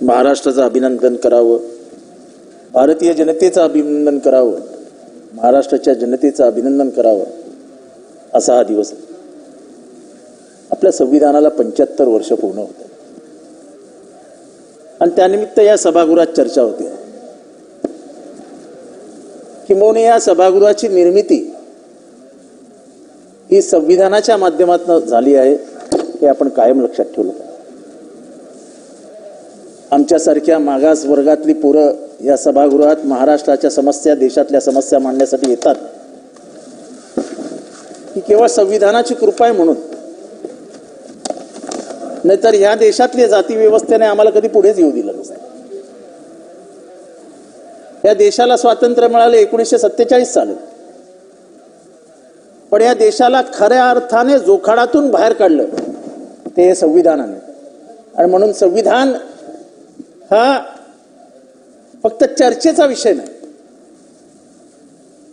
महाराष्ट्राचं अभिनंदन करावं, भारतीय जनतेचं अभिनंदन करावं, महाराष्ट्राच्या जनतेचं अभिनंदन करावं असा हा दिवस आहे. आपल्या संविधानाला 75 वर्ष पूर्ण होतं आणि त्यानिमित्त या सभागृहात चर्चा होते. किंबहुना या सभागृहाची निर्मिती ही संविधानाच्या माध्यमातून झाली आहे हे आपण कायम लक्षात ठेवलं पाहिजे. आमच्यासारख्या मागास वर्गातली पोरं या सभागृहात महाराष्ट्राच्या समस्या, देशातल्या समस्या मांडण्यासाठी येतात ही केवळ संविधानाची कृपा आहे म्हणून. नाहीतर ह्या देशातल्या जाती व्यवस्थेने आम्हाला कधी पुढेच येऊ दिलं नसतं. या देशाला स्वातंत्र्य मिळाले 1947 साली, पण या देशाला खऱ्या अर्थाने जोखाडातून बाहेर काढलं ते संविधानाने. आणि म्हणून संविधान हा फक्त चर्चेचा विषय नाही,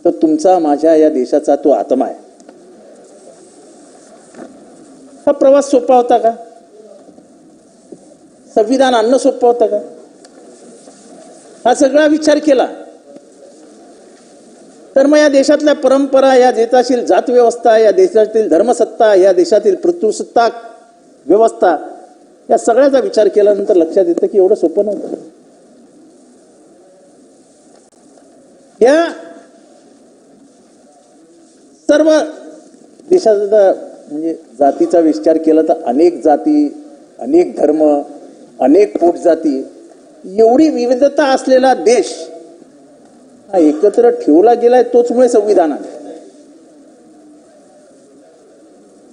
तर तुमचा माझ्या या देशाचा तो आत्मा आहे. हा प्रवास सोपा होता का? संविधान आणणं सोपं होतं का? हा सगळा विचार केला तर मग या देशातल्या परंपरा, या देशातील जात व्यवस्था, या देशातील धर्मसत्ता, या देशातील पितृसत्ताक व्यवस्था, या सगळ्याचा विचार केल्यानंतर लक्षात येतं की एवढं सोपं नव्हतं. या सर्व देशाचा म्हणजे जातीचा विचार केला तर अनेक जाती, अनेक धर्म, अनेक पोटजाती, एवढी विविधता असलेला देश हा एकत्र ठेवला गेलाय तोच मुळे संविधानाने.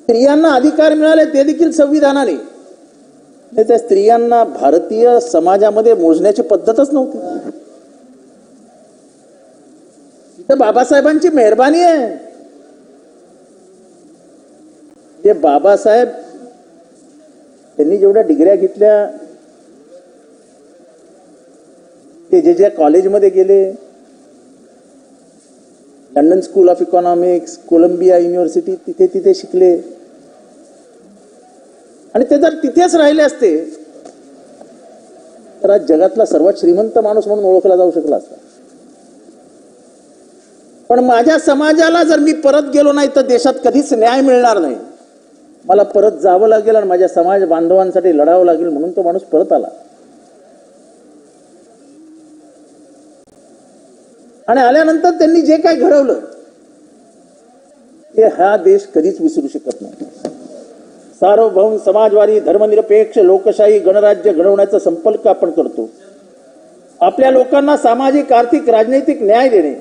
स्त्रियांना अधिकार मिळाले ते देखील संविधानाने. नाही त्या स्त्रियांना भारतीय समाजामध्ये मोजण्याची पद्धतच नव्हती. इथं बाबासाहेबांची मेहरबानी आहे. जे बाबासाहेब त्यांनी जेवढ्या डिग्र्या घेतल्या, ते जे ज्या कॉलेजमध्ये गेले, London school of economics, Columbia university, तिथे शिकले. आणि ते जर तिथेच राहिले असते तर आज जगातला सर्वात श्रीमंत माणूस म्हणून ओळखला जाऊ शकला असता. पण माझ्या समाजाला जर मी परत गेलो नाही तर देशात कधीच न्याय मिळणार नाही. मला परत जावं लागेल आणि माझ्या समाज बांधवांसाठी लढावं लागेल म्हणून तो माणूस परत आला. आणि आल्यानंतर त्यांनी जे काही घडवलं ते हा देश कधीच विसरू शकत नाही. सार्वभौम समाजवादी धर्मनिरपेक्ष लोकशाही गणराज्य घडवण्याचा संकल्प आपण करतो. आपल्या लोकांना सामाजिक, आर्थिक, राजनैतिक न्याय देणे,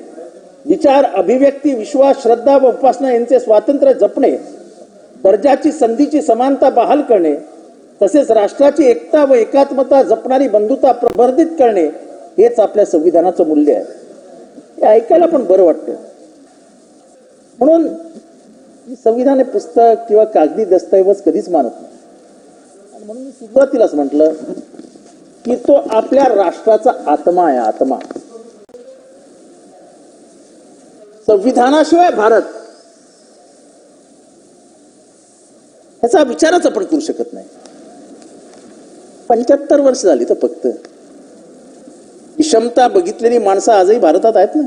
विचार, अभिव्यक्ती, विश्वास, श्रद्धा व उपासना यांचे स्वातंत्र्य जपणे, दर्जाची संधीची समानता बहाल करणे, तसेच राष्ट्राची एकता व एकात्मता जपणारी बंधुता प्रवर्धित करणे हेच आपल्या संविधानाचं मूल्य आहे. हे ऐकायला पण बरं वाटतं. म्हणून संविधान हे पुस्तक किंवा कागदी दस्तऐवज कधीच मानत नाही. आणि म्हणून मी सुरुवातीलाच म्हटलं की तो आपल्या राष्ट्राचा आत्मा आहे. आत्मा. संविधानाशिवाय भारत ह्याचा विचारच आपण करू शकत नाही. 75 वर्ष झाली तर फक्त. विषमता बघितलेली माणसं आजही भारतात आहेत ना.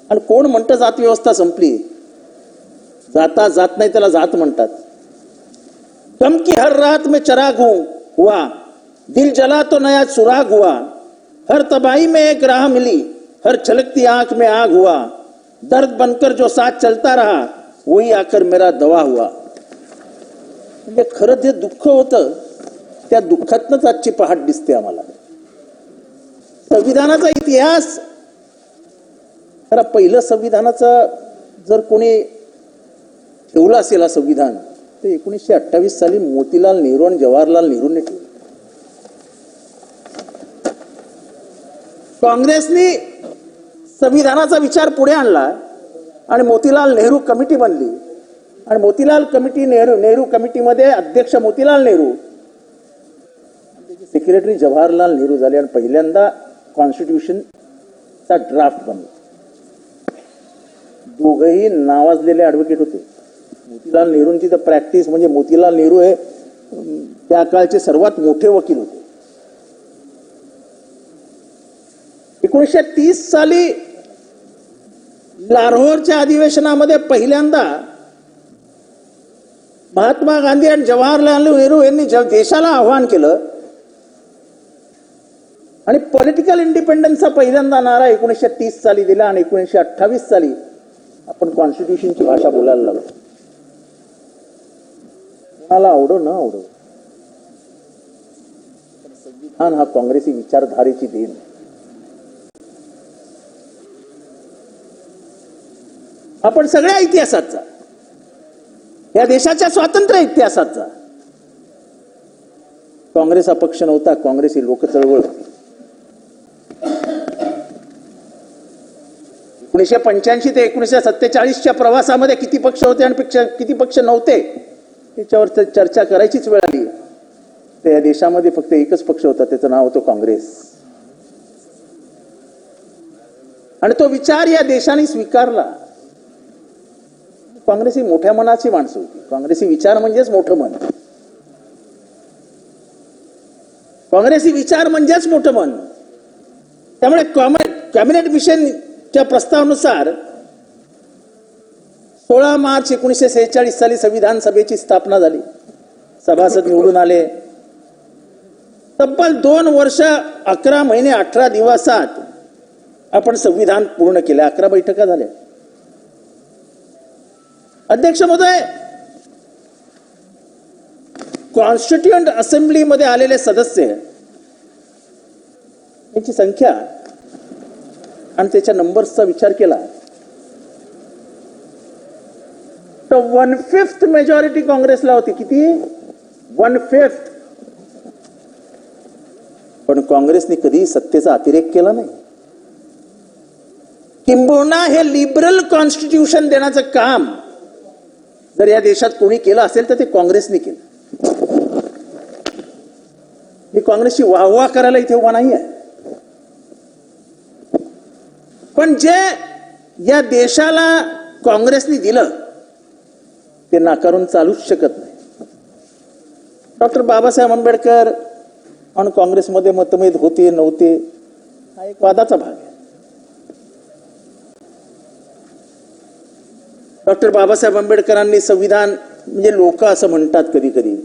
आणि कोण म्हणतं जात व्यवस्था संपली? जाता जात नाही त्याला जात म्हणतात. गम की हर रात में चराग हुआ, दिल जला तो नया सुराग हुआ, हर तबाही में एक राह मिली, हर छलकती आंख में आग हुआ, दर्द बनकर जो साथ चलता रहा वही आकर मेरा दवा हुआ. म्हणजे खरं जे दुःख होतं त्या दुःखातनच आजची पहाट दिसते आम्हाला. संविधानाचा इतिहास खरं पहिलं संविधानाचा जर कोणी ठेवलं असेल हा संविधान तर 1928 साली मोतीलाल नेहरू आणि जवाहरलाल नेहरूंनी ठेवलं. काँग्रेसने संविधानाचा विचार पुढे आणला आणि मोतीलाल नेहरू कमिटी बनली. आणि मोतीलाल कमिटी नेहरू कमिटीमध्ये अध्यक्ष मोतीलाल नेहरू, सेक्रेटरी जवाहरलाल नेहरू झाले आणि पहिल्यांदा कॉन्स्टिट्यूशनचा ड्राफ्ट बनला. दोघही नावाजलेले ॲडव्होकेट होते. मोतीलाल नेहरूंची तर प्रॅक्टिस म्हणजे मोतीलाल नेहरू हे त्या काळचे सर्वात मोठे वकील होते. 1930 साली लाहोरच्या अधिवेशनामध्ये पहिल्यांदा महात्मा गांधी आणि जवाहरलाल नेहरू यांनी देशाला आव्हान केलं आणि पॉलिटिकल इंडिपेंडन्सचा पहिल्यांदा नारा 1930 साली दिला आणि 1928 साली आपण कॉन्स्टिट्यूशनची भाषा बोलायला लागलो. कोणाला आवडो न आवडो, संविधान हा काँग्रेसी विचारधारेची देण. आपण सगळ्या इतिहासाचा, या देशाच्या स्वातंत्र्य इतिहासाचा, काँग्रेस हा पक्ष नव्हता, काँग्रेस ही लोक चळवळ होती. 1985 ते 1947च्या प्रवासामध्ये किती पक्ष होते आणि किती पक्ष नव्हते त्याच्यावर चर्चा करायचीच वेळ आली. तर या देशामध्ये फक्त एकच पक्ष होता, त्याचं नाव होतं काँग्रेस. आणि तो विचार या देशाने स्वीकारला. काँग्रेस ही मोठ्या मनाची माणसं होती. काँग्रेसी विचार म्हणजेच मोठं मन. काँग्रेसी विचार म्हणजेच मोठं मन. त्यामुळे कॅबिनेट मिशनच्या प्रस्तावानुसार 16 मार्च 1946 साली संविधान सभेची स्थापना झाली. सभासद निवडून आले. तब्बल 2 वर्ष 11 महिने 18 दिवसात आपण संविधान पूर्ण केले. 11 बैठका झाल्या. अध्यक्ष महोदय, कॉन्स्टिट्यूएंट असेंब्लीमध्ये आलेले सदस्य यांची संख्या आणि त्याच्या नंबर्सचा विचार केला तर 1/5 मेजॉरिटी काँग्रेसला होती. किती? 1/5. पण काँग्रेसने कधी सत्तेचा अतिरेक केला नाही. किंबहुना हे लिबरल कॉन्स्टिट्यूशन देण्याचं काम जर या देशात कोणी केलं असेल तर ते काँग्रेसने केलं. मी काँग्रेसची वाहवा करायला इथे उभा नाही आहे, पण जे या देशाला काँग्रेसने दिलं ते नाकारून चालूच शकत नाही. डॉक्टर बाबासाहेब आंबेडकर आणि काँग्रेसमध्ये मतभेद होते नव्हते हा एक वादाचा भाग आहे. डॉक्टर बाबासाहेब आंबेडकरांनी संविधान, म्हणजे लोक असं म्हणतात कधी कधी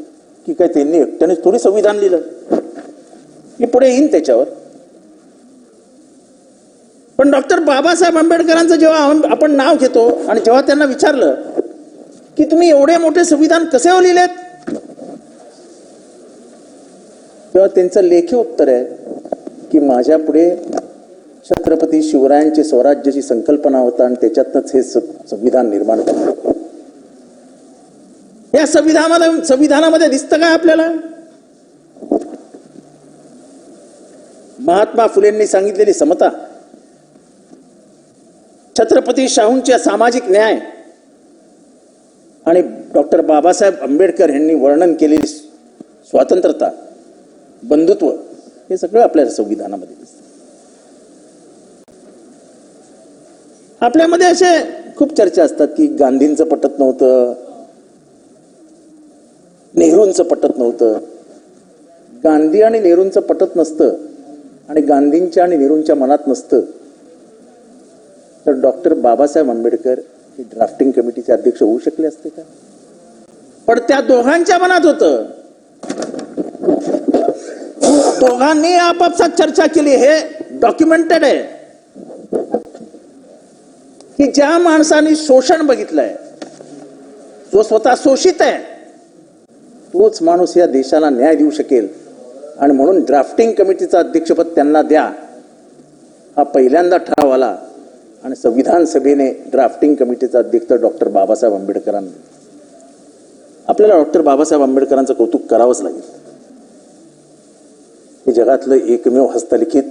की काय त्यांनी एकट्याने थोडी संविधान लिहिलं, मी पुढे येईन त्याच्यावर. पण डॉक्टर बाबासाहेब आंबेडकरांचं जेव्हा आपण नाव घेतो आणि जेव्हा त्यांना विचारलं की तुम्ही एवढे मोठे संविधान कसे हो लिहिलेत, तेव्हा त्यांचं लेखी उत्तर आहे की माझ्या पुढे छत्रपती शिवरायांची स्वराज्याची संकल्पना होता आणि त्याच्यातच हे संविधान निर्माण झालं. या संविधानामध्ये दिसतं काय आपल्याला? महात्मा फुलेंनी सांगितलेली समता, छत्रपती शाहूंचे सामाजिक न्याय आणि डॉक्टर बाबासाहेब आंबेडकर यांनी वर्णन केलेली स्वातंत्र्यता, बंधुत्व, हे सगळं आपल्या संविधानामध्ये दिसतं. आपल्यामध्ये असे खूप चर्चा असतात की गांधींचं पटत नव्हतं, नेहरूंचं पटत नव्हतं. गांधी आणि नेहरूंचं पटत नसतं आणि गांधींच्या आणि नेहरूंच्या मनात नसतं तर डॉक्टर बाबासाहेब आंबेडकर हे ड्राफ्टिंग कमिटीचे अध्यक्ष होऊ शकले असते का? पण त्या दोघांच्या मनात होतं. दोघांनी आपापसात चर्चा केली. हे डॉक्युमेंटेड आहे की ज्या माणसाने शोषण बघितलंय, जो स्वतः शोषित आहे, तोच माणूस या देशाला न्याय देऊ शकेल. आणि म्हणून ड्राफ्टिंग कमिटीचं अध्यक्षपद त्यांना द्या हा पहिल्यांदा ठराव आला आणि संविधान सभेने ड्राफ्टिंग कमिटीचा अध्यक्ष डॉक्टर बाबासाहेब आंबेडकरांना. आपल्याला डॉक्टर बाबासाहेब आंबेडकरांचं कौतुक करावंच लागेल. हे जगातलं एकमेव हस्तलिखित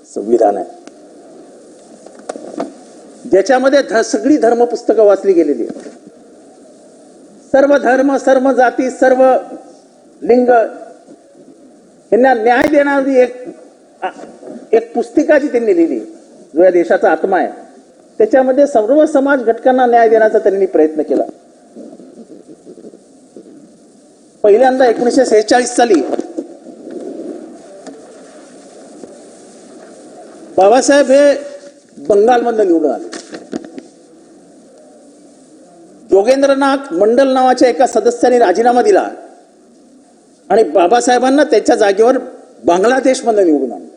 संविधान आहे ज्याच्यामध्ये सगळी धर्म पुस्तकं वाचली गेलेली आहेत. सर्व धर्म, सर्व जाती, सर्व लिंग यांना न्याय देणारी एक पुस्तिका जी त्यांनी लिहिली, जो या देशाचा आत्मा आहे, त्याच्यामध्ये सर्व समाज घटकांना न्याय देण्याचा त्यांनी प्रयत्न केला. पहिल्यांदा 1946 साली बाबासाहेब हे बंगालमधून निवडून आले. योगेंद्रनाथ मंडल नावाच्या एका सदस्याने राजीनामा दिला आणि बाबासाहेबांना त्याच्या जागेवर बांगलादेशमधून निवडून आणलं.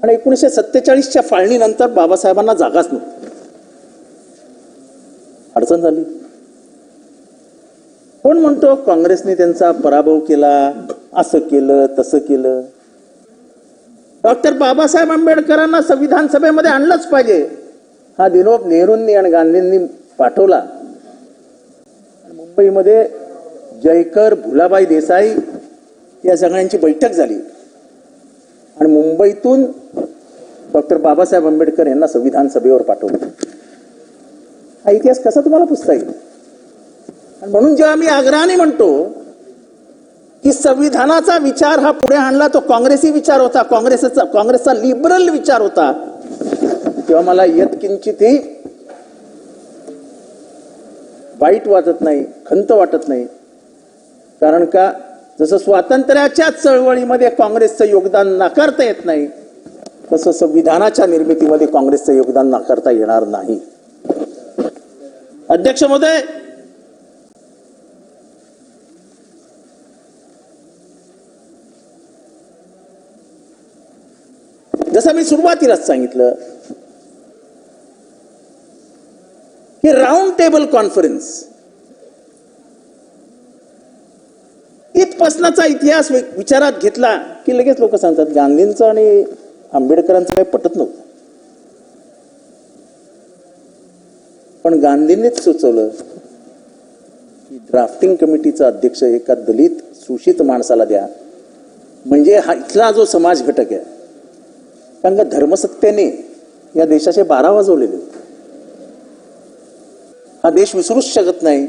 आणि 1947च्या फाळणीनंतर बाबासाहेबांना जागाच नव्हती. अडचण झाली. कोण म्हणतो काँग्रेसने त्यांचा पराभव केला, असं केलं तसं केलं. डॉक्टर बाबासाहेब आंबेडकरांना संविधान सभेमध्ये आणलंच पाहिजे हा निरोप नेहरूंनी आणि गांधींनी पाठवला. मुंबईमध्ये जयकर, भुलाबाई देसाई या सगळ्यांची बैठक झाली आणि मुंबईतून डॉक्टर बाबासाहेब आंबेडकर यांना संविधान सभेवर पाठवलं. हा इतिहास कसा तुम्हाला पुसता येईल? आणि म्हणून जेव्हा मी आग्रहाने म्हणतो की संविधानाचा विचार हा पुढे आणला तो काँग्रेसी विचार होता, काँग्रेसचा लिबरल विचार होता, तेव्हा मला यत्किंचितही वाईट वाटत नाही, खंत वाटत नाही. कारण का जसं स्वातंत्र्याच्या चळवळीमध्ये काँग्रेसचं योगदान नाकारता येत नाही, तसं संविधानाच्या निर्मितीमध्ये काँग्रेसचं योगदान नाकारता येणार नाही. अध्यक्ष महोदय, जसं मी सुरुवातीलाच सांगितलं की राऊंड टेबल कॉन्फरन्स इथपासनाचा इतिहास विचारात घेतला की लगेच लोक सांगतात गांधींचं आणि आंबेडकरांचं काही पटत नव्हतं. पण गांधींनीच सुचवलं की ड्राफ्टिंग कमिटीचा अध्यक्ष एका दलित सुशिक्षित माणसाला द्या, म्हणजे हा इथला जो समाज घटक आहे. कारण का धर्मसत्तेने या देशाचे 12 वाजवलेले. हा देश विसरूच शकत नाही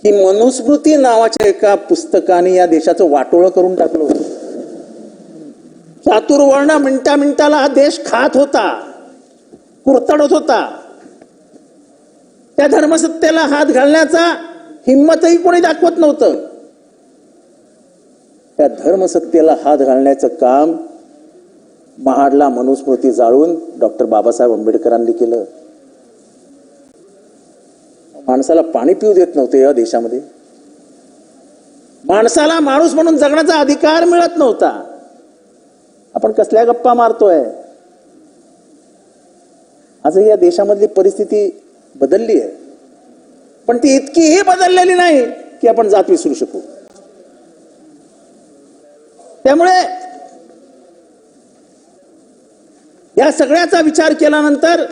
की मनुस्मृती नावाच्या एका पुस्तकाने या देशाचं वाटोळं करून टाकलं होतं. चातुर्वर्ण मिनिटा मिनिटाला हा देश खात होता, कुरतडत होता. त्या धर्मसत्तेला हात घालण्याचा हिंमतही कोणी दाखवत नव्हतं. त्या धर्मसत्तेला हात घालण्याचं काम महाडला मनुस्मृती जाळून डॉक्टर बाबासाहेब आंबेडकरांनी केलं. माणसाला पाणी पिऊ देत नव्हते या देशामध्ये. माणसाला माणूस म्हणून जगण्याचा अधिकार मिळत नव्हता. आपण कसल्या गप्पा मारतोय? आज या देशामधली परिस्थिती बदलली आहे, पण ती इतकीही बदललेली नाही की आपण जात विसरू शकू. त्यामुळे या सगळ्याचा विचार केल्यानंतर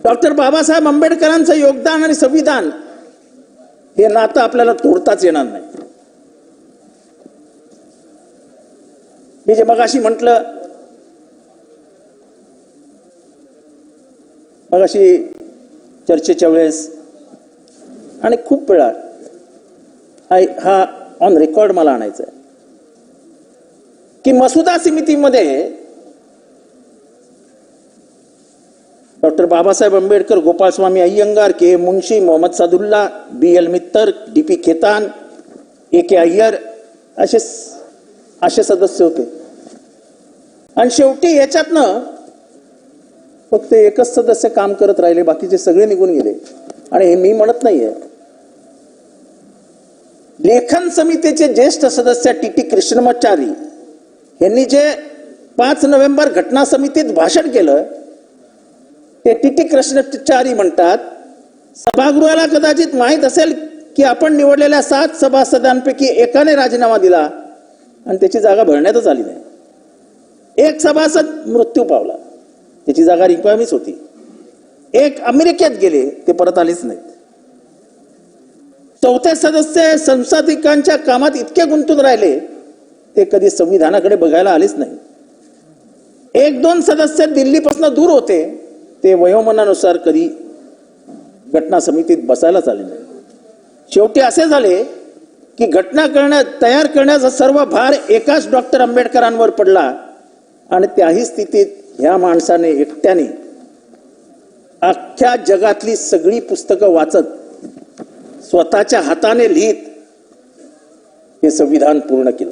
डॉक्टर बाबासाहेब आंबेडकरांचं योगदान आणि संविधान हे नातं आपल्याला तोडताच येणार नाही. मी जे मगाशी म्हटलं, मगाशी चर्चेच्या वेळेस आणि खूप वेळा हा ऑन रेकॉर्ड मला आणायचा आहे की मसुदा समितीमध्ये डॉक्टर बाबासाहेब आंबेडकर, गोपाळस्वामी अय्यंगार, के मुंशी, मोहम्मद सादुल्ला, BL मित्तर, DP खेतान, AK अय्यर असे सदस्य होते. आणि शेवटी याच्यातनं फक्त एकच सदस्य काम करत राहिले, बाकीचे सगळे निघून गेले. आणि हे मी म्हणत नाहीये. लेखन समितीचे ज्येष्ठ सदस्य TT कृष्णमाचारी यांनी जे 5 नोव्हेंबर घटना समितीत भाषण केलं ते TT कृष्णमाचारी म्हणतात, सभागृहाला कदाचित माहीत असेल की आपण निवडलेल्या 7 सभासदांपैकी एकाने राजीनामा दिला आणि त्याची जागा भरण्यातच आली नाही. एक सभासद मृत्यू पावला, त्याची जागा रिकामीच होती. एक अमेरिकेत गेले, ते परत आलेच नाहीत. चौथे सदस्य संसदिकांच्या कामात इतके गुंतून राहिले ते कधी संविधानाकडे बघायला आलेच नाही. 1-2 सदस्य दिल्लीपासून दूर होते, ते वयोमानानुसार कधी घटना समितीत बसायलाच आले नाही. शेवटी असे झाले की घटना तयार करण्याचा सर्व भार एकाच डॉक्टर आंबेडकरांवर पडला आणि त्याही स्थितीत ह्या माणसाने एकट्याने अख्ख्या जगातली सगळी पुस्तकं वाचत, स्वतःच्या हाताने लिहित हे संविधान पूर्ण केलं.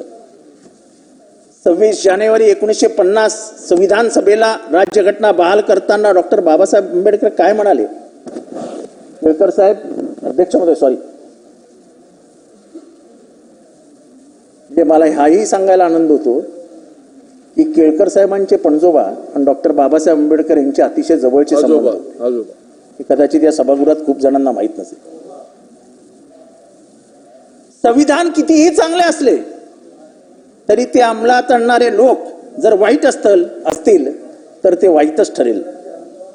26 जानेवारी 1950 संविधान सभेला राज्यघटना बहाल करताना डॉक्टर बाबासाहेब आंबेडकर काय म्हणाले? केळकर साहेब, अध्यक्ष महोदय, सॉरी, म्हणजे मला हाही सांगायला आनंद होतो की केळकर साहेबांचे पणजोबा आणि डॉक्टर बाबासाहेब आंबेडकर यांचे अतिशय जवळचे संबंध हे कदाचित या सभागृहात खूप जणांना माहित नसेल. संविधान कितीही चांगले असले तरी ते अंमलात आणणारे लोक जर वाईट असतील तर ते वाईटच ठरेल,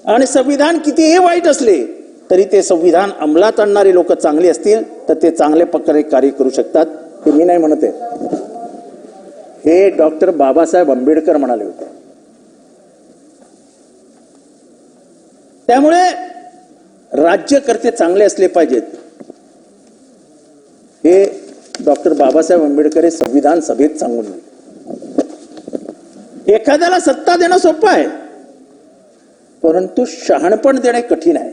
आणि संविधान कितीही वाईट असले तरी ते संविधान अंमलात आणणारे लोक चांगले असतील तर ते चांगल्या प्रकारे कार्य करू शकतात. हे मी नाही म्हणत आहे, हे डॉक्टर बाबासाहेब आंबेडकर म्हणाले होते. त्यामुळे राज्यकर्ते चांगले असले पाहिजेत हे डॉक्टर बाबासाहेब आंबेडकर हे संविधान सभेत सांगून गेले. एखाद्याला सत्ता देणं सोपं आहे, परंतु शहाणपण देणे कठीण आहे.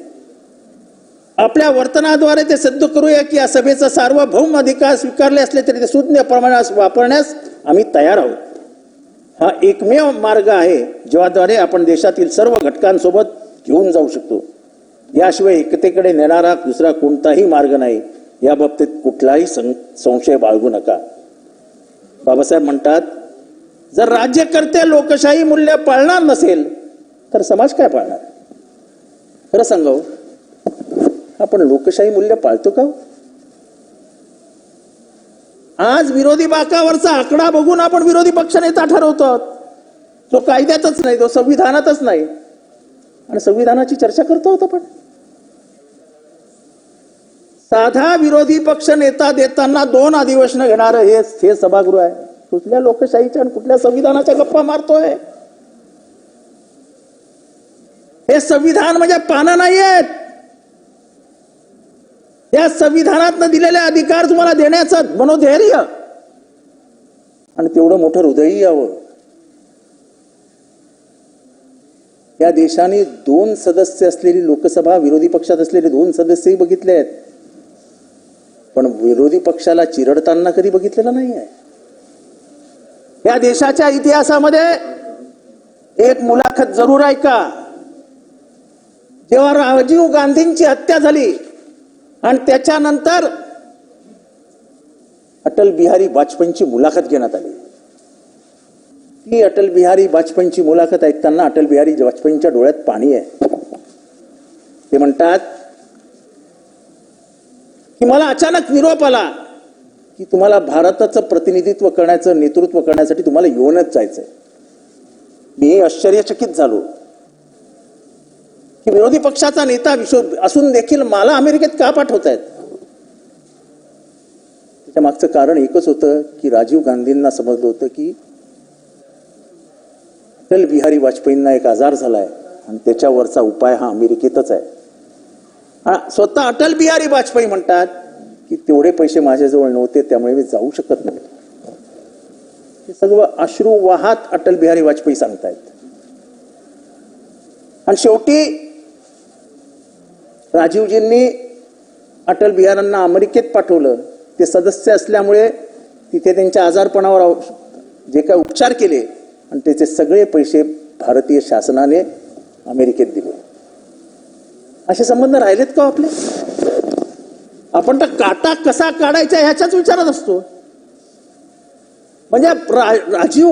आपल्या वर्तनाद्वारे ते सिद्ध करूया की या सभेचा सार्वभौम अधिकार स्वीकारले असले तरी ते सुज्ञ प्रमाणात वापरण्यास आम्ही तयार आहोत. हा एकमेव मार्ग आहे ज्याद्वारे आपण देशातील सर्व घटकांसोबत घेऊन जाऊ शकतो. याशिवाय एकतेकडे नेणारा दुसरा कोणताही मार्ग नाही. या बाबतीत कुठलाही संशय बाळगू नका. बाबासाहेब म्हणतात, जर राज्यकर्ते लोकशाही मूल्य पाळणार नसेल तर समाज काय पाळणार? खरं सांगावं, आपण लोकशाही मूल्य पाळतो का? आज विरोधी बाकावरचा आकडा बघून आपण विरोधी पक्षनेता ठरवतो. तो कायद्यातच नाही, तो संविधानातच नाही, आणि संविधानाची चर्चा करतो होतो. पण साधा विरोधी पक्ष नेता देताना 2 अधिवेशन घेणारं हे सभागृह आहे. कुठल्या लोकशाहीच्या आणि कुठल्या संविधानाच्या गप्पा मारतोय? हे संविधान म्हणजे पानं नाही आहेत. या संविधानातनं दिलेले अधिकार तुम्हाला देण्याचं मनोधैर्य आणि तेवढं मोठं हृदयही यावं. या देशाने 2 सदस्य असलेली लोकसभा, विरोधी पक्षात असलेले 2 सदस्यही बघितले आहेत, पण विरोधी पक्षाला चिरडताना कधी बघितलेलं नाही आहे. या देशाच्या इतिहासामध्ये एक मुलाखत जरूर ऐका. जेव्हा राजीव गांधींची हत्या झाली आणि त्याच्यानंतर अटल बिहारी वाजपेयींची मुलाखत घेण्यात आली. ती अटल बिहारी वाजपेयींची मुलाखत ऐकताना अटल बिहारी वाजपेयींच्या डोळ्यात पाणी आहे. ते म्हणतात की मला अचानक निरोप आला की तुम्हाला भारताचं प्रतिनिधित्व करण्याचं, नेतृत्व करण्यासाठी तुम्हाला येऊनच जायचंय. मी आश्चर्यचकित झालो की विरोधी पक्षाचा नेता असून देखील मला अमेरिकेत का पाठवतायत? त्याच्या मागचं कारण एकच होतं की राजीव गांधींना समजलं होतं की अटल बिहारी वाजपेयींना एक आजार झालाय आणि त्याच्यावरचा उपाय हा अमेरिकेतच आहे. स्वतः अटल बिहारी वाजपेयी म्हणतात की तेवढे पैसे माझ्याजवळ नव्हते, त्यामुळे मी जाऊ शकत नव्हतो. हे सगळं अश्रू वाहात अटल बिहारी वाजपेयी सांगतायत. आणि शेवटी राजीवजींनी अटल बिहारांना अमेरिकेत पाठवलं. ते सदस्य असल्यामुळे तिथे त्यांच्या आजारपणावर जे काही उपचार केले आणि त्याचे सगळे पैसे भारतीय शासनाने अमेरिकेत दिले. असे संबंध राहिलेत का आपले? आपण तर काटा कसा काढायचा ह्याच्याच विचारत असतो. म्हणजे राजीव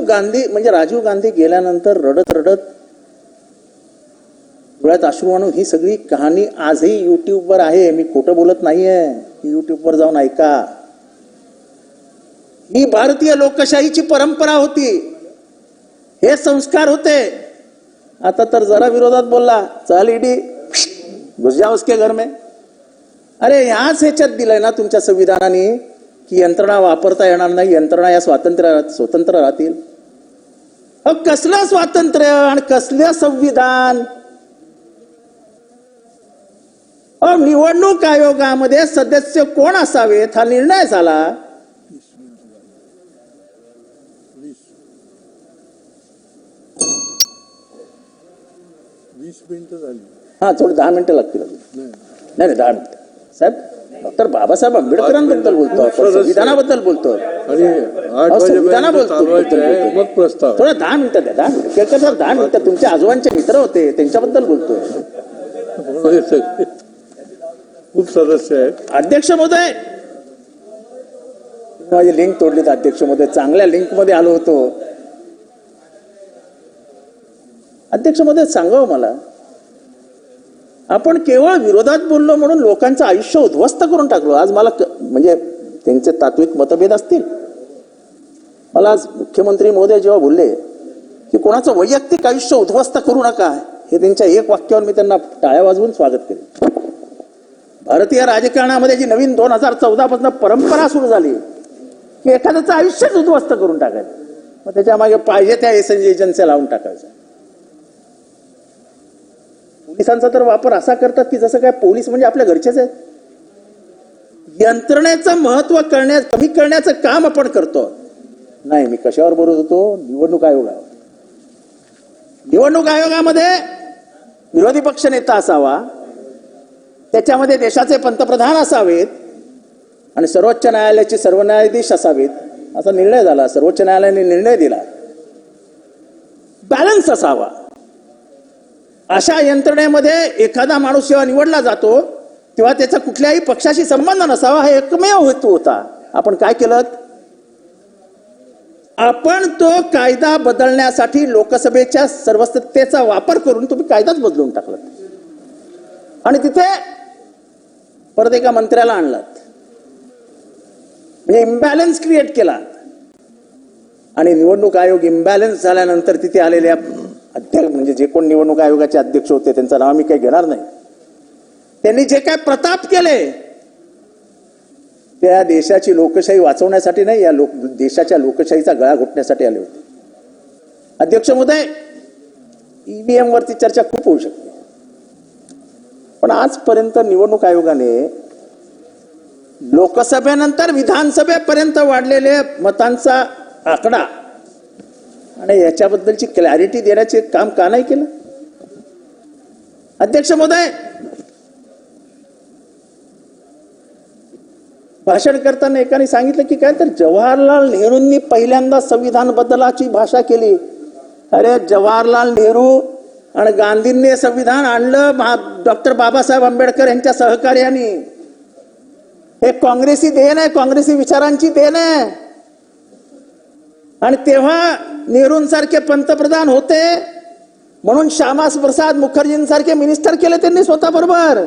गांधी गेल्यानंतर रडत रडत डोळ्यात अश्रू आणून ही सगळी कहाणी आजही युट्यूबवर आहे. मी खोटं बोलत नाहीये. युट्यूबवर जाऊन ऐका. ही भारतीय लोकशाहीची परंपरा होती, हे संस्कार होते. आता तर जरा विरोधात बोलला, चल ईडी घुस जा उसके घर में. अरे ह्याच ह्याच्यात दिलंय ना तुमच्या संविधानाने की यंत्रणा वापरता येणार नाही, यंत्रणा या स्वतंत्र राहतील. कसलं स्वातंत्र्य आणि कसलं संविधान? निवडणूक आयोगामध्ये सदस्य कोण असावेत हा निर्णय झाला. हा, थोडी 10 मिनिटं लागतील. नाही 10 मिनिटं साहेब. डॉक्टर बाबासाहेब आंबेडकरांबद्दल बोलतो, आपण संविधानाबद्दल बोलतो, आणि 8 संविधानाबद्दल वाजेपर्यंत चालवायचं मग प्रस्ताव. थोडं 10 मिनिटं द्या, 10 मिनिटं केळकर सर, 10 मिनिटं. तुमचे आजोबांचे मित्र होते, त्यांच्याबद्दल बोलतोय. खूप सदस्य आहेत. अध्यक्ष महोदय, माझी लिंक तोडलीत अध्यक्ष महोदय, चांगल्या लिंक मध्ये आलो होतो. अध्यक्ष महोदय सांगावं मला, आपण केवळ विरोधात बोललो म्हणून लोकांचं आयुष्य उद्ध्वस्त करून टाकलो. आज मला म्हणजे त्यांचे तात्विक मतभेद असतील, मला आज मुख्यमंत्री महोदय जेव्हा बोलले की कोणाचं वैयक्तिक आयुष्य उद्ध्वस्त करू नका, हे त्यांच्या एक वाक्यावर मी त्यांना टाळ्या वाजवून स्वागत केले. भारतीय राजकारणामध्ये जी नवीन 2014 पासून परंपरा सुरू झाली की एखाद्याचं आयुष्यच उद्ध्वस्त करून टाकायचं, मग त्याच्या मागे पाहिजे त्या एजन्सी लावून टाकायचं. पोलिसांचा तर वापर असा करतात की जसं काय पोलीस म्हणजे आपल्या घरचेच आहेत. यंत्रणेचं महत्व कमी करण्याचं काम आपण करतो. नाही, मी कशावर बोलत होतो? निवडणूक आयोगावर. निवडणूक आयोगामध्ये विरोधी पक्ष नेता असावा, त्याच्यामध्ये देशाचे पंतप्रधान असावेत आणि सर्वोच्च न्यायालयाचे सर्व न्यायाधीश असावेत, असा निर्णय झाला. सर्वोच्च न्यायालयाने निर्णय दिला. बॅलन्स असावा. अशा यंत्रणेमध्ये एखादा माणूस जेव्हा निवडला जातो तेव्हा त्याचा कुठल्याही पक्षाशी संबंध नसावा, हा एकमेव हेतू होता. आपण काय केलं? आपण तो कायदा बदलण्यासाठी लोकसभेच्या सर्वसत्तेचा वापर करून तुम्ही कायदाच बदलून टाकलात आणि तिथे परत एका मंत्र्याला आणलात, म्हणजे इम्बॅलन्स क्रिएट केला. आणि निवडणूक आयोग इम्बॅलन्स झाल्यानंतर तिथे आलेल्या अध्यक्ष, म्हणजे जे कोण निवडणूक आयोगाचे अध्यक्ष होते, त्यांचं नाव मी काही घेणार नाही, त्यांनी जे काय प्रताप केले त्या देशाची लोकशाही वाचवण्यासाठी नाही, या देशाच्या लोकशाहीचा गळा घोटण्यासाठी आले होते. अध्यक्ष महोदय, ईव्हीएम वरती चर्चा खूप होऊ शकते, पण आजपर्यंत निवडणूक आयोगाने लोकसभेनंतर विधानसभेपर्यंत वाढलेले मतांचा आकडा आणि याच्याबद्दलची क्लॅरिटी देण्याचे काम का नाही केलं? अध्यक्ष महोदय, भाषण करताना एकाने सांगितलं की काय तर जवाहरलाल नेहरूंनी पहिल्यांदा संविधान बदलाची भाषा केली. अरे, जवाहरलाल नेहरू आणि गांधींनी संविधान आणलं डॉक्टर बाबासाहेब आंबेडकर यांच्या सहकार्याने. हे काँग्रेसी देण आहे, काँग्रेसी विचारांची देण आहे. आणि तेव्हा नेहरूंसारखे पंतप्रधान होते म्हणून श्यामा प्रसाद मुखर्जींसारखे मिनिस्टर केले त्यांनी स्वतः बरोबर.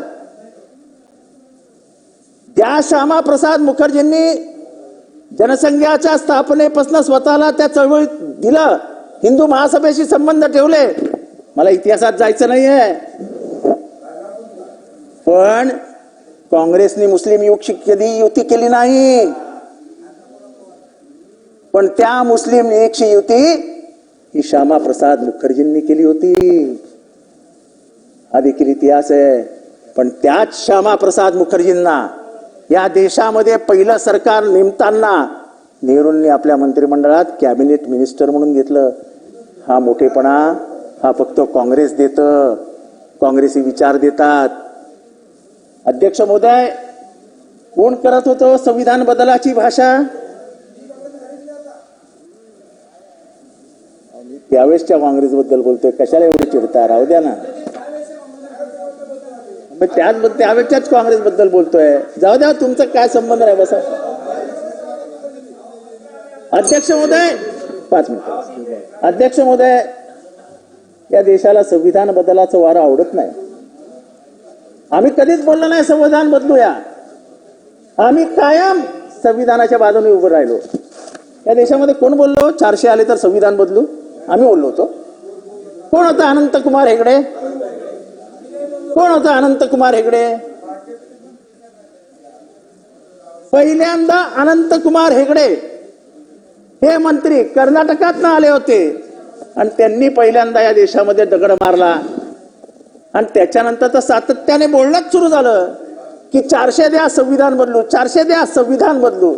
त्या श्यामा प्रसाद मुखर्जींनी जनसंघाच्या स्थापनेपासून स्वतःला त्या चळवळीत दिलं, हिंदू महासभेशी संबंध ठेवले. मला इतिहासात जायचं नाहीये, पण काँग्रेसने मुस्लिम लीगशी कधी युती केली नाही. पण त्या मुस्लिम लीगची युती ही श्यामा प्रसाद मुखर्जींनी केली होती. हा देखील इतिहास आहे. पण त्याच श्यामा प्रसाद मुखर्जींना या देशामध्ये पहिलं सरकार नेमताना नेहरूंनी आपल्या मंत्रिमंडळात कॅबिनेट मिनिस्टर म्हणून घेतलं. हा मोठेपणा हा फक्त काँग्रेस देतं, काँग्रेसी विचार देतात. अध्यक्ष महोदय, कोण करत होतं संविधान बदलाची भाषा? त्यावेळेसच्या काँग्रेसबद्दल बोलतोय, कशाला एवढे चिडता? राहू द्या ना. त्यावेळेच्याच काँग्रेस बद्दल बोलतोय, जाऊ द्या, तुमचा काय संबंध आहे? बसा. अध्यक्ष महोदय, 5 मिनिट. अध्यक्ष महोदय, या देशाला संविधान बदलाचं वारं आवडत नाही. आम्ही कधीच बोललो नाही संविधान बदलूया. आम्ही कायम संविधानाच्या बाजूने उभं राहिलो. या देशामध्ये कोण बोललो 400 आले तर संविधान बदलू? आम्ही बोललो होतो. कोण होता? अनंत कुमार हेगडे. कोण होता अनंत कुमार हेगडे? पहिल्यांदा अनंत कुमार हेगडे हे मंत्री कर्नाटकात आले होते आणि त्यांनी पहिल्यांदा या देशामध्ये दगड मारला. आणि त्याच्यानंतर तर सातत्याने बोलणंच सुरू झालं की 400 द्या, संविधान बदलू, 400 द्या, संविधान बदलू.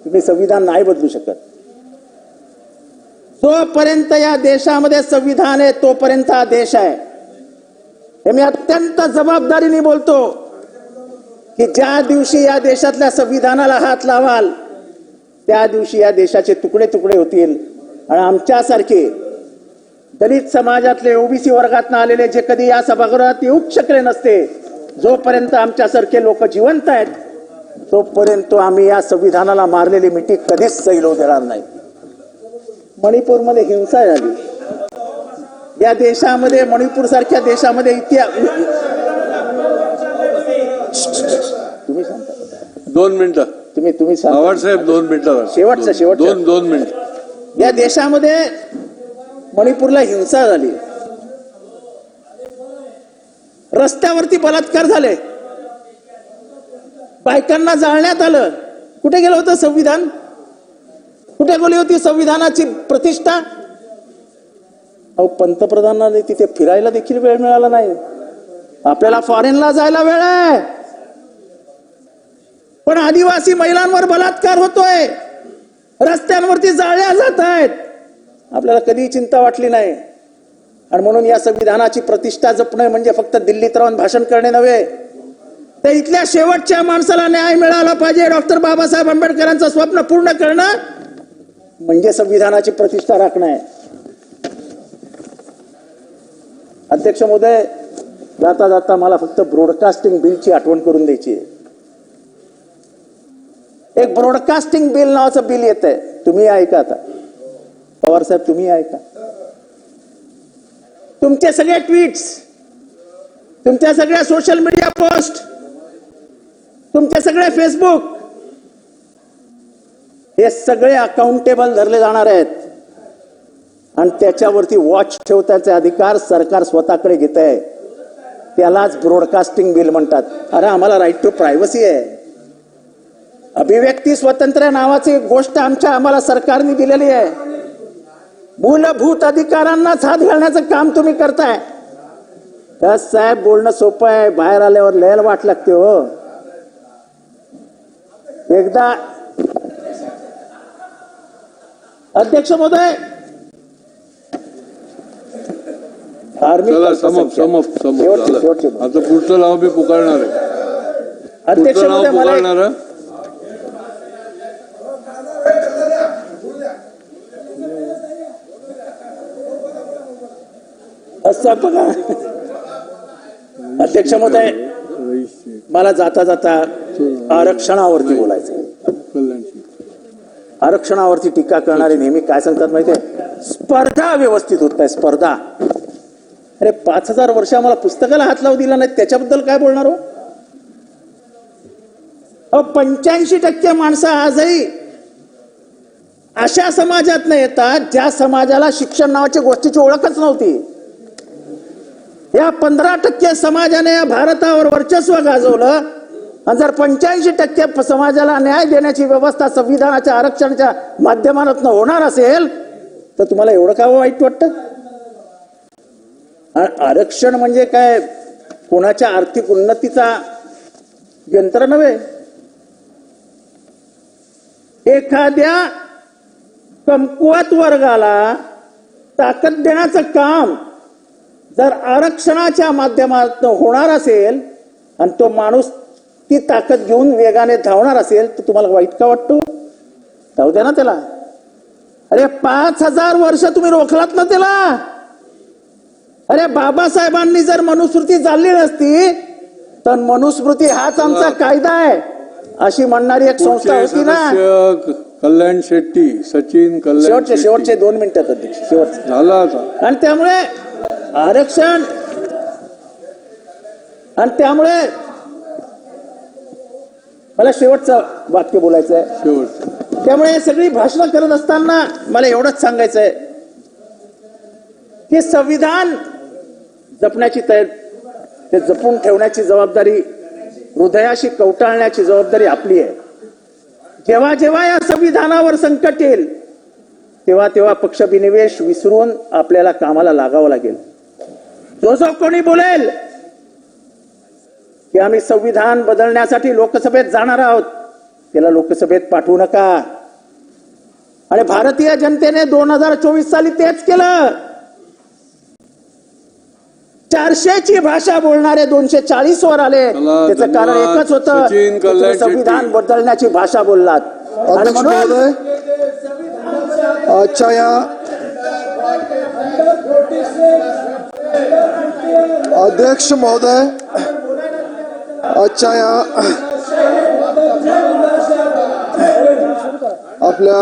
तुम्ही संविधान नाही बदलू शकत. जोपर्यंत या देशामध्ये संविधान आहे तोपर्यंत हा देश आहे. हे मी अत्यंत जबाबदारीने बोलतो. की ज्या दिवशी या देशातल्या संविधानाला हात लावाल त्या दिवशी या देशाचे तुकडे तुकडे होतील आणि आमच्यासारखे दलित समाजातले ओबीसी वर्गातून आलेले जे कधी या सभागृहात येऊच शकले नसते, जोपर्यंत आमच्यासारखे लोक जिवंत आहेत तोपर्यंत आम्ही या संविधानाला मारलेली मिठी कधीच सैल होऊ देणार नाही. मणिपूरमध्ये हिंसा झाली. या देशामध्ये, मणिपूर सारख्या देशामध्ये तुम्ही सांगता 2 मिनिटं. तुम्ही सांगा. पवार साहेब 2 मिनिटं. शेवटचं. 2 मिनिट. या देशामध्ये मणिपूरला हिंसा झाली, रस्त्यावरती बलात्कार झाले, बायकांना जाळण्यात आलं. कुठे गेलं होतं संविधान? कुठे गेली होती संविधानाची प्रतिष्ठा? अहो, पंतप्रधानांना तिथे फिरायला देखील वेळ मिळाला नाही. आपल्याला फॉरेनला जायला वेळ आहे, पण आदिवासी महिलांवर बलात्कार होतोय, रस्त्यांवरती जाळल्या जात आहेत. आपल्याला कधी चिंता वाटली नाही. आणि म्हणून या संविधानाची प्रतिष्ठा जपणे म्हणजे फक्त दिल्लीत राहून भाषण करणे नव्हे, तर इथल्या शेवटच्या माणसाला न्याय मिळाला पाहिजे. डॉक्टर बाबासाहेब आंबेडकरांचं स्वप्न पूर्ण करणं म्हणजे संविधानाची प्रतिष्ठा राखणं आहे. अध्यक्ष महोदय, जाता जाता मला फक्त ब्रॉडकास्टिंग बिलची आठवण करून द्यायची आहे. एक ब्रॉडकास्टिंग बिल नावाचं बिल येत आहे, तुम्ही ऐका. आता पवार साहेब तुम्ही ऐका. तुमचे सगळे ट्विट्स, तुमच्या सगळ्या सोशल मीडिया पोस्ट, तुमचे सगळे फेसबुक, हे सगळे अकाउंटेबल धरले जाणार आहेत आणि त्याच्यावरती वॉच ठेवण्याचे अधिकार सरकार स्वतःकडे घेत आहे. त्यालाच ब्रॉडकास्टिंग बिल म्हणतात. अरे, आम्हाला राईट टू प्रायव्हसी आहे. अभिव्यक्ती स्वातंत्र्य नावाची गोष्ट आम्हाला सरकारने दिलेली आहे. मूलभूत अधिकारांनाच हात घालण्याचं काम तुम्ही करताय. तर साहेब, बोलणं सोपं आहे, बाहेर आल्यावर लयला वाट लागते हो. एकदा अध्यक्ष महोदय, आता पुढचं नाव मी पुकारणार आहे. अध्यक्ष महोदय, मला असं बघा. अध्यक्ष महोदय, मला जाता जाता आरक्षणावरती बोलायचं. आरक्षणावरती टीका करणारे नेहमी काय सांगतात माहितीये? स्पर्धा व्यवस्थित होत नाही, स्पर्धा. अरे, 5000 वर्ष आम्हाला पुस्तकाला हात लावू दिला नाही, त्याच्याबद्दल काय बोलणार हो? 85% माणसं आजही अशा समाजात नाही येतात ज्या समाजाला शिक्षण नावाच्या गोष्टीची ओळखच नव्हती. या 15% समाजाने या भारतावर वर्चस्व गाजवलं. आणि जर 85% समाजाला न्याय देण्याची व्यवस्था संविधानाच्या आरक्षणाच्या माध्यमातून होणार असेल तर तुम्हाला एवढं का वाईट वाटतं? आरक्षण म्हणजे काय कोणाच्या आर्थिक उन्नतीचा यंत्र नव्हे. एखाद्या कमकुवत वर्गाला ताकद देण्याचं काम जर आरक्षणाच्या माध्यमातून होणार असेल आणि तो माणूस ती ताकद घेऊन वेगाने धावणार असेल तर तुम्हाला वाईट का वाटतो? जाऊ द्या ना त्याला. अरे, 5000 वर्ष तुम्ही रोखलात ना त्याला. अरे, बाबासाहेबांनी जर मनुस्मृती जाळली नसती तर मनुस्मृती हाच आमचा कायदा आहे अशी म्हणणारी एक संस्था होती ना. कल्याण शेट्टी, सचिन कल्याण. शेवटचे 2 मिनिटात अध्यक्ष, शेवटचे झाला आता. आणि त्यामुळे आरक्षण, आणि त्यामुळे मला शेवटचं वाक्य बोलायचं आहे. शेवटचं. त्यामुळे सगळी भाषणं करत असताना मला एवढंच सांगायचं आहे की संविधान जपण्याची ते जपून ठेवण्याची जबाबदारी, हृदयाशी कवटाळण्याची जबाबदारी आपली आहे. जेव्हा जेव्हा या संविधानावर संकट येईल तेव्हा तेव्हा पक्षविनिवेश विसरून आपल्याला कामाला लागावं लागेल. जो कोणी बोलेल की आम्ही संविधान बदलण्यासाठी लोकसभेत जाणार आहोत त्याला लोकसभेत पाठवू नका. आणि भारतीय जनतेने 2024 साली तेच केलं. 400ची भाषा बोलणारे 240 वर आले. चला, त्याचं कारण धन्यवाद. एकच होतं सचिन की कल्याण तुम्ही शेट्टी. संविधान बदलण्याची भाषा बोललात. आणि अध्यक्ष म्हणून महोदय, आजच्या या अध्यक्ष महोदय, आजच्या या आपल्या